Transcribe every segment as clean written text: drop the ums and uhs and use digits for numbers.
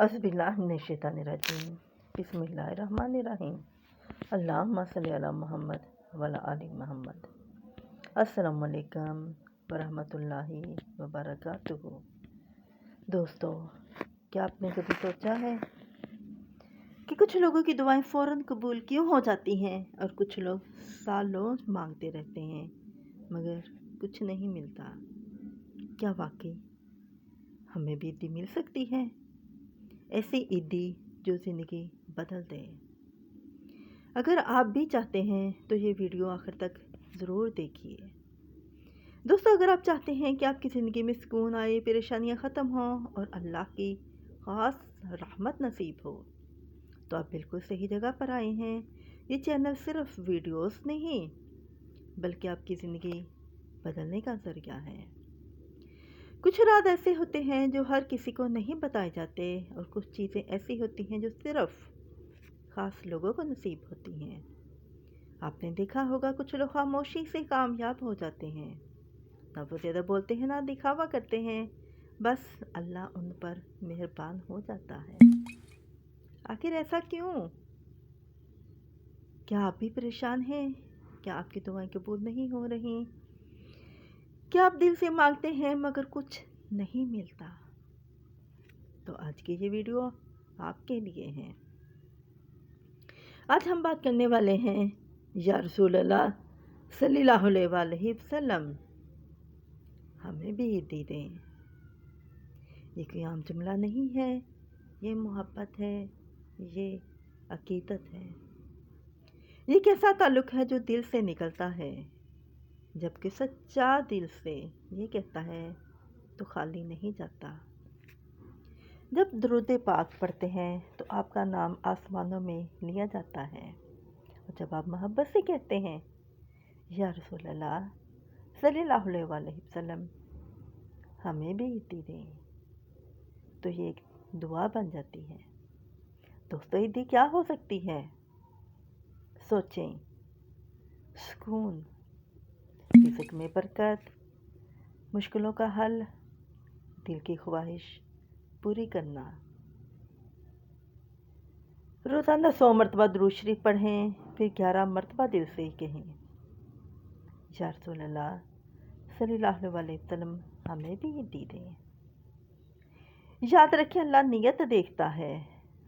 अज़बिल्लाहिमिनश्शैतानिर्रजीम बिस्मिल्लाहिर्रहमानिर्रहीम अल्लाहुम्मा सल्लि अला मुहम्मद व अला आलि मुहम्मद। अस्सलामु अलैकुम वरहमतुल्लाहि वबरकातुहू। दोस्तों, क्या आपने कभी सोचा है कि कुछ लोगों की दुआएं फ़ौरन कबूल क्यों हो जाती हैं और कुछ लोग सालों मांगते रहते हैं मगर कुछ नहीं मिलता? क्या वाकई हमें भी ईदी मिल सकती है? ऐसी ईदी जो ज़िंदगी बदल दे। अगर आप भी चाहते हैं तो ये वीडियो आखिर तक ज़रूर देखिए। दोस्तों, अगर आप चाहते हैं कि आपकी ज़िंदगी में सुकून आए, परेशानियां ख़त्म हों और अल्लाह की ख़ास रहमत नसीब हो, तो आप बिल्कुल सही जगह पर आए हैं। ये चैनल सिर्फ वीडियोस नहीं बल्कि आपकी ज़िंदगी बदलने का ज़रिया है। कुछ राज ऐसे होते हैं जो हर किसी को नहीं बताए जाते और कुछ चीज़ें ऐसी होती हैं जो सिर्फ ख़ास लोगों को नसीब होती हैं। आपने देखा होगा कुछ लोग खामोशी से कामयाब हो जाते हैं, ना वो ज़्यादा बोलते हैं ना दिखावा करते हैं, बस अल्लाह उन पर मेहरबान हो जाता है। आखिर ऐसा क्यों? क्या आप भी परेशान हैं? क्या आपकी दुआएं कबूल नहीं हो रही? क्या आप दिल से मांगते हैं मगर कुछ नहीं मिलता? तो आज की ये वीडियो आपके लिए है। आज हम बात करने वाले हैं या रसूल अल्लाह सल्लल्लाहु अलैहि वसल्लम हमें भी ईदी दें। ये कोई आम जुमला नहीं है, ये मोहब्बत है, ये अकीदत है। ये एक ऐसा ताल्लुक़ है जो दिल से निकलता है, जबकि सच्चा दिल से ये कहता है तो खाली नहीं जाता। जब दुरूद पाक पढ़ते हैं तो आपका नाम आसमानों में लिया जाता है, और जब आप मोहब्बत से कहते हैं या रसूल अल्लाह सल्लल्लाहु अलैहि वसल्लम हमें भी ईदी दें, तो ये एक दुआ बन जाती है। दोस्तों, ईदी क्या हो सकती है? सोचें। सुकून, रिज़्क़ में बरकत, मुश्किलों का हल, दिल की ख्वाहिश पूरी करना। रोज़ाना 100 मरतबा दुरूद शरीफ पढ़ें, फिर 11 मरतबा दिल से कहें या रसूल अल्लाह सल्लल्लाहु अलैहि वसल्लम हमें भी ईदी दें। याद रखें, अल्लाह नियत देखता है।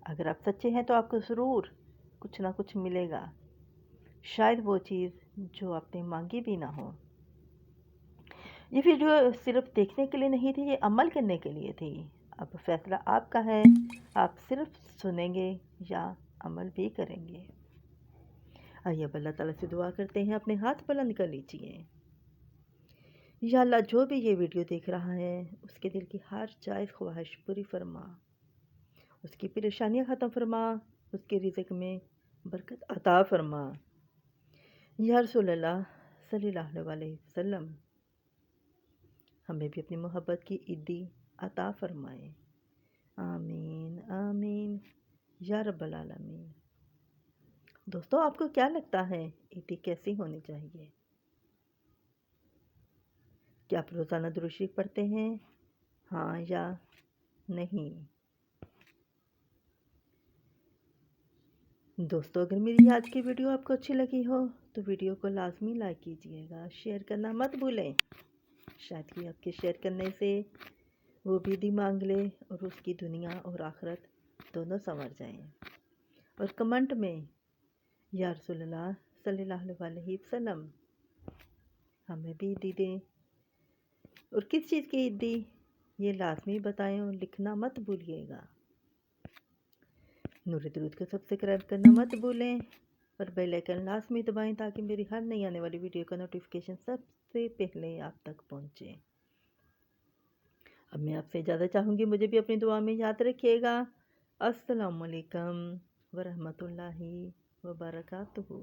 अगर आप सच्चे हैं तो आपको ज़रूर कुछ ना कुछ मिलेगा, शायद वो चीज़ जो आपने मांगी भी ना हो। ये वीडियो सिर्फ देखने के लिए नहीं थी, ये अमल करने के लिए थी। अब फैसला आपका है, आप सिर्फ सुनेंगे या अमल भी करेंगे। आइए अब अल्लाह ताला से दुआ करते हैं। अपने हाथ बुलंद कर लीजिए। या अल्लाह, जो भी ये वीडियो देख रहा है उसके दिल की हर जायज़ ख्वाहिश पूरी फरमा, उसकी परेशानियां ख़त्म फरमा, उसके रिज़्क़ में बरकत अता फरमा। या रसूल अल्लाह सल्लल्लाहु अलैहि वसल्लम हमें भी अपनी मोहब्बत की ईदी अता फरमाए। आमीन आमीन या रब्बल आलमीन। दोस्तों, आपको क्या लगता है ईदी कैसी होनी चाहिए? क्या आप रोज़ाना दुरूद शरीफ पढ़ते हैं? हाँ या नहीं? दोस्तों, अगर मेरी आज की वीडियो आपको अच्छी लगी हो तो वीडियो को लाजमी लाइक कीजिएगा, शेयर करना मत भूलें। शायद कि आपके शेयर करने से वो भी ईदी मांग ले और उसकी दुनिया और आखिरत दोनों संवर जाएं। और कमेंट में या रसूल अल्लाह सल्लल्लाहु अलैहि वसल्लम हमें भी ईदी दें, और किस चीज़ की ईदी ये लाजमी बताएं और लिखना मत भूलिएगा। नूर दरूद को सब्सक्राइब करना मत भूलें और बेल आइकन लाजमी दबाएं ताकि मेरी हर नई आने वाली वीडियो का नोटिफिकेशन सबसे पहले आप तक पहुंचे। अब मैं आपसे इजाज़त चाहूँगी, मुझे भी अपनी दुआ में याद रखिएगा। अस्सलामु अलैकुम वरहमतुल्लाहि वबरकातुहू।